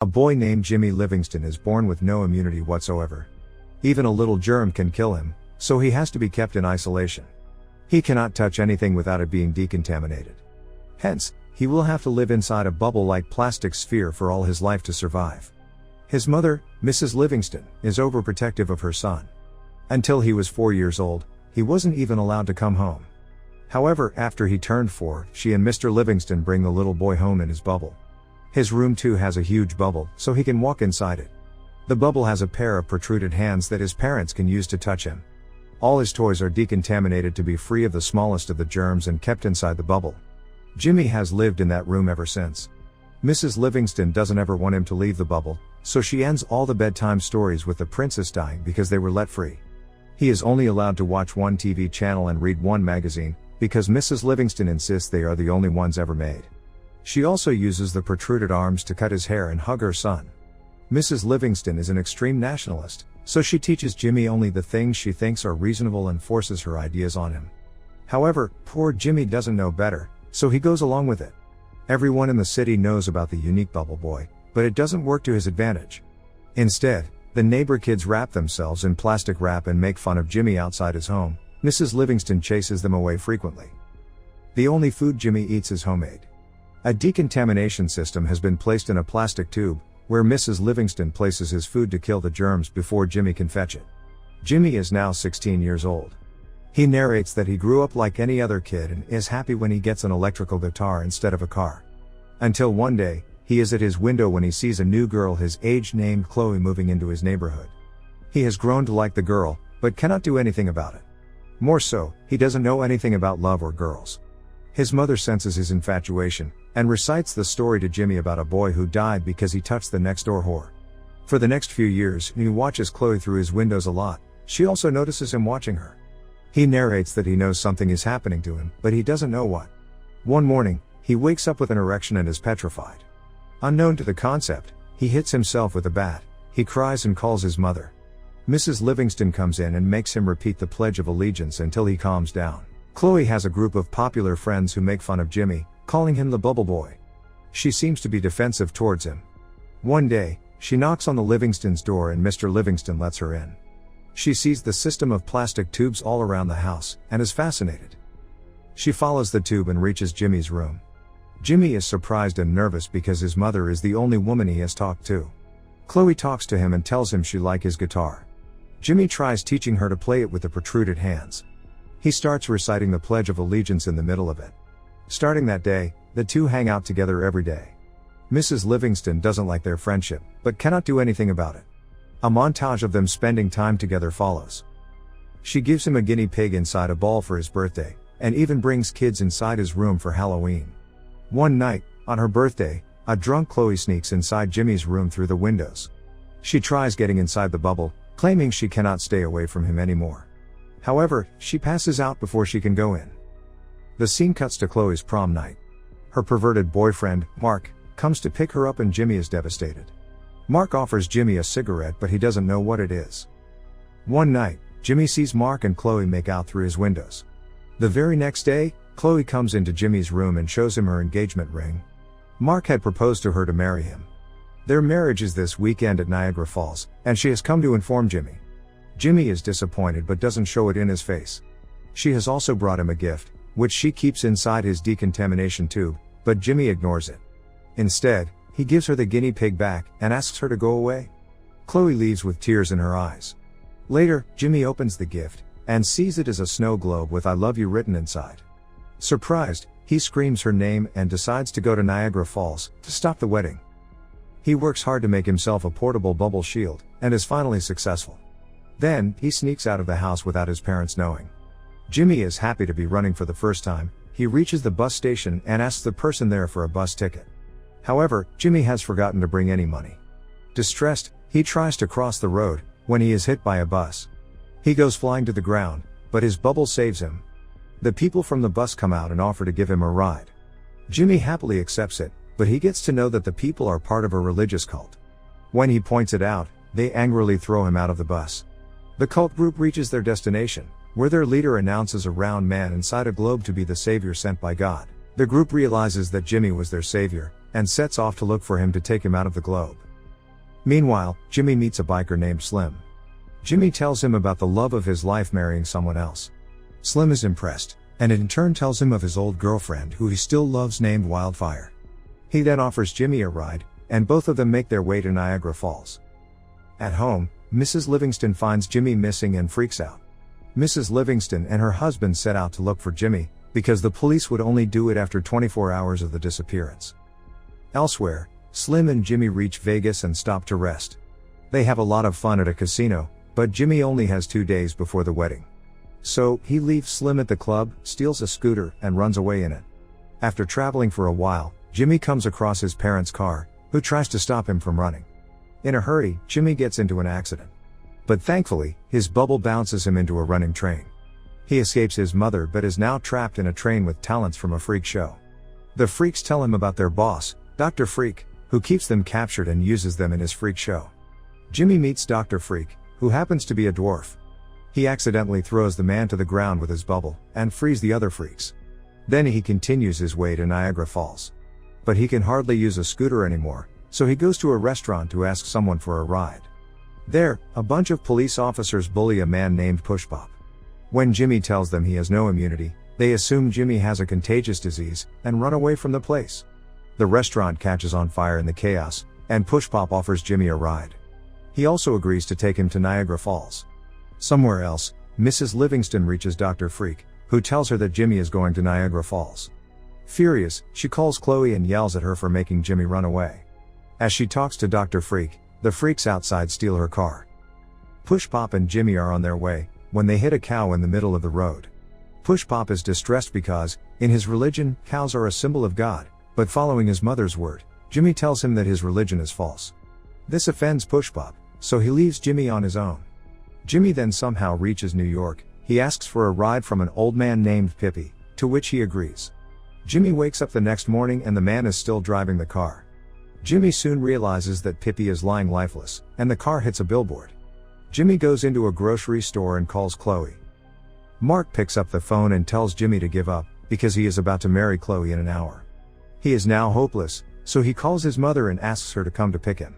A boy named Jimmy Livingston is born with no immunity whatsoever. Even a little germ can kill him, so he has to be kept in isolation. He cannot touch anything without it being decontaminated. Hence, he will have to live inside a bubble-like plastic sphere for all his life to survive. His mother, Mrs. Livingston, is overprotective of her son. Until he was 4 years old, he wasn't even allowed to come home. However, after he turned 4, she and Mr. Livingston bring the little boy home in his bubble. His room too has a huge bubble, so he can walk inside it. The bubble has a pair of protruded hands that his parents can use to touch him. All his toys are decontaminated to be free of the smallest of the germs and kept inside the bubble. Jimmy has lived in that room ever since. Mrs. Livingston doesn't ever want him to leave the bubble, so she ends all the bedtime stories with the princess dying because they were let free. He is only allowed to watch one TV channel and read one magazine, because Mrs. Livingston insists they are the only ones ever made. She also uses the protruded arms to cut his hair and hug her son. Mrs. Livingston is an extreme nationalist, so she teaches Jimmy only the things she thinks are reasonable and forces her ideas on him. However, poor Jimmy doesn't know better, so he goes along with it. Everyone in the city knows about the unique bubble boy, but it doesn't work to his advantage. Instead, the neighbor kids wrap themselves in plastic wrap and make fun of Jimmy outside his home. Mrs. Livingston chases them away frequently. The only food Jimmy eats is homemade. A decontamination system has been placed in a plastic tube, where Mrs. Livingston places his food to kill the germs before Jimmy can fetch it. Jimmy is now 16 years old. He narrates that he grew up like any other kid and is happy when he gets an electrical guitar instead of a car. Until one day, he is at his window when he sees a new girl his age named Chloe moving into his neighborhood. He has grown to like the girl, but cannot do anything about it. More so, he doesn't know anything about love or girls. His mother senses his infatuation, and recites the story to Jimmy about a boy who died because he touched the next door whore. For the next few years, he watches Chloe through his windows a lot. She also notices him watching her. He narrates that he knows something is happening to him, but he doesn't know what. One morning, he wakes up with an erection and is petrified. Unknown to the concept, he hits himself with a bat. He cries and calls his mother. Mrs. Livingston comes in and makes him repeat the Pledge of Allegiance until he calms down. Chloe has a group of popular friends who make fun of Jimmy, calling him the bubble boy. She seems to be defensive towards him. One day, she knocks on the Livingston's door and Mr. Livingston lets her in. She sees the system of plastic tubes all around the house, and is fascinated. She follows the tube and reaches Jimmy's room. Jimmy is surprised and nervous because his mother is the only woman he has talked to. Chloe talks to him and tells him she likes his guitar. Jimmy tries teaching her to play it with the protruded hands. He starts reciting the Pledge of Allegiance in the middle of it. Starting that day, the two hang out together every day. Mrs. Livingston doesn't like their friendship, but cannot do anything about it. A montage of them spending time together follows. She gives him a guinea pig inside a ball for his birthday, and even brings kids inside his room for Halloween. One night, on her birthday, a drunk Chloe sneaks inside Jimmy's room through the windows. She tries getting inside the bubble, claiming she cannot stay away from him anymore. However, she passes out before she can go in. The scene cuts to Chloe's prom night. Her perverted boyfriend, Mark, comes to pick her up and Jimmy is devastated. Mark offers Jimmy a cigarette but he doesn't know what it is. One night, Jimmy sees Mark and Chloe make out through his windows. The very next day, Chloe comes into Jimmy's room and shows him her engagement ring. Mark had proposed to her to marry him. Their marriage is this weekend at Niagara Falls, and she has come to inform Jimmy. Jimmy is disappointed but doesn't show it in his face. She has also brought him a gift, which she keeps inside his decontamination tube, but Jimmy ignores it. Instead, he gives her the guinea pig back and asks her to go away. Chloe leaves with tears in her eyes. Later, Jimmy opens the gift and sees it as a snow globe with "I love you" written inside. Surprised, he screams her name and decides to go to Niagara Falls to stop the wedding. He works hard to make himself a portable bubble shield and is finally successful. Then, he sneaks out of the house without his parents knowing. Jimmy is happy to be running for the first time. He reaches the bus station and asks the person there for a bus ticket. However, Jimmy has forgotten to bring any money. Distressed, he tries to cross the road when he is hit by a bus. He goes flying to the ground, but his bubble saves him. The people from the bus come out and offer to give him a ride. Jimmy happily accepts it, but he gets to know that the people are part of a religious cult. When he points it out, they angrily throw him out of the bus. The cult group reaches their destination, where their leader announces a round man inside a globe to be the savior sent by God. The group realizes that Jimmy was their savior, and sets off to look for him to take him out of the globe. Meanwhile, Jimmy meets a biker named Slim. Jimmy tells him about the love of his life marrying someone else. Slim is impressed, and in turn tells him of his old girlfriend who he still loves named Wildfire. He then offers Jimmy a ride, and both of them make their way to Niagara Falls. At home, Mrs. Livingston finds Jimmy missing and freaks out. Mrs. Livingston and her husband set out to look for Jimmy, because the police would only do it after 24 hours of the disappearance. Elsewhere, Slim and Jimmy reach Vegas and stop to rest. They have a lot of fun at a casino, but Jimmy only has 2 days before the wedding. So, he leaves Slim at the club, steals a scooter, and runs away in it. After traveling for a while, Jimmy comes across his parents' car, who tries to stop him from running. In a hurry, Jimmy gets into an accident. But thankfully, his bubble bounces him into a running train. He escapes his mother but is now trapped in a train with talents from a freak show. The freaks tell him about their boss, Dr. Freak, who keeps them captured and uses them in his freak show. Jimmy meets Dr. Freak, who happens to be a dwarf. He accidentally throws the man to the ground with his bubble, and frees the other freaks. Then he continues his way to Niagara Falls. But he can hardly use a scooter anymore, so he goes to a restaurant to ask someone for a ride. There, a bunch of police officers bully a man named Pushpop. When Jimmy tells them he has no immunity, they assume Jimmy has a contagious disease, and run away from the place. The restaurant catches on fire in the chaos, and Pushpop offers Jimmy a ride. He also agrees to take him to Niagara Falls. Somewhere else, Mrs. Livingston reaches Dr. Freak, who tells her that Jimmy is going to Niagara Falls. Furious, she calls Chloe and yells at her for making Jimmy run away. As she talks to Dr. Freak, the freaks outside steal her car. Pushpop and Jimmy are on their way, when they hit a cow in the middle of the road. Pushpop is distressed because, in his religion, cows are a symbol of God, but following his mother's word, Jimmy tells him that his religion is false. This offends Pushpop, so he leaves Jimmy on his own. Jimmy then somehow reaches New York. He asks for a ride from an old man named Pippi, to which he agrees. Jimmy wakes up the next morning and the man is still driving the car. Jimmy soon realizes that Pippi is lying lifeless, and the car hits a billboard. Jimmy goes into a grocery store and calls Chloe. Mark picks up the phone and tells Jimmy to give up, because he is about to marry Chloe in an hour. He is now hopeless, so he calls his mother and asks her to come to pick him.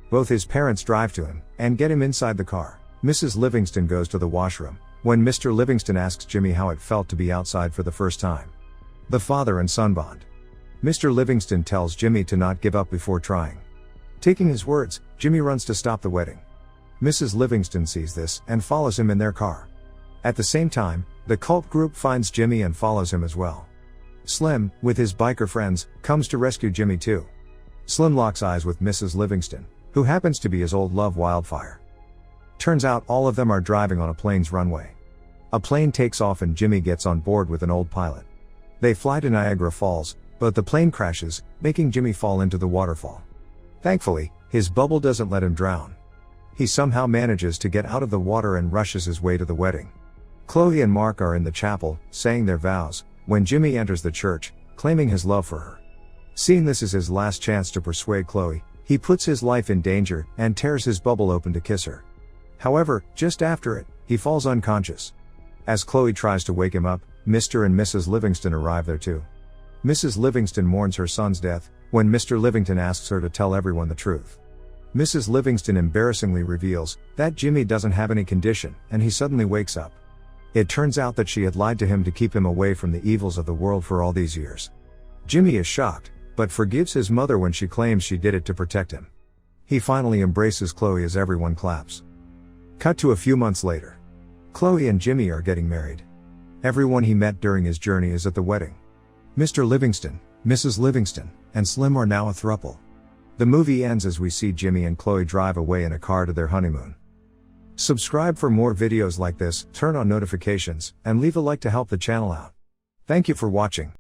Both his parents drive to him, and get him inside the car. Mrs. Livingston goes to the washroom, when Mr. Livingston asks Jimmy how it felt to be outside for the first time. The father and son bond. Mr. Livingston tells Jimmy to not give up before trying. Taking his words, Jimmy runs to stop the wedding. Mrs. Livingston sees this, and follows him in their car. At the same time, the cult group finds Jimmy and follows him as well. Slim, with his biker friends, comes to rescue Jimmy too. Slim locks eyes with Mrs. Livingston, who happens to be his old love Wildfire. Turns out all of them are driving on a plane's runway. A plane takes off and Jimmy gets on board with an old pilot. They fly to Niagara Falls, but the plane crashes, making Jimmy fall into the waterfall. Thankfully, his bubble doesn't let him drown. He somehow manages to get out of the water and rushes his way to the wedding. Chloe and Mark are in the chapel, saying their vows, when Jimmy enters the church, claiming his love for her. Seeing this as his last chance to persuade Chloe, he puts his life in danger, and tears his bubble open to kiss her. However, just after it, he falls unconscious. As Chloe tries to wake him up, Mr. and Mrs. Livingston arrive there too. Mrs. Livingston mourns her son's death, when Mr. Livingston asks her to tell everyone the truth. Mrs. Livingston embarrassingly reveals that Jimmy doesn't have any condition, and he suddenly wakes up. It turns out that she had lied to him to keep him away from the evils of the world for all these years. Jimmy is shocked, but forgives his mother when she claims she did it to protect him. He finally embraces Chloe as everyone claps. Cut to a few months later. Chloe and Jimmy are getting married. Everyone he met during his journey is at the wedding. Mr. Livingston, Mrs. Livingston, and Slim are now a throuple. The movie ends as we see Jimmy and Chloe drive away in a car to their honeymoon. Subscribe for more videos like this, turn on notifications, and leave a like to help the channel out. Thank you for watching.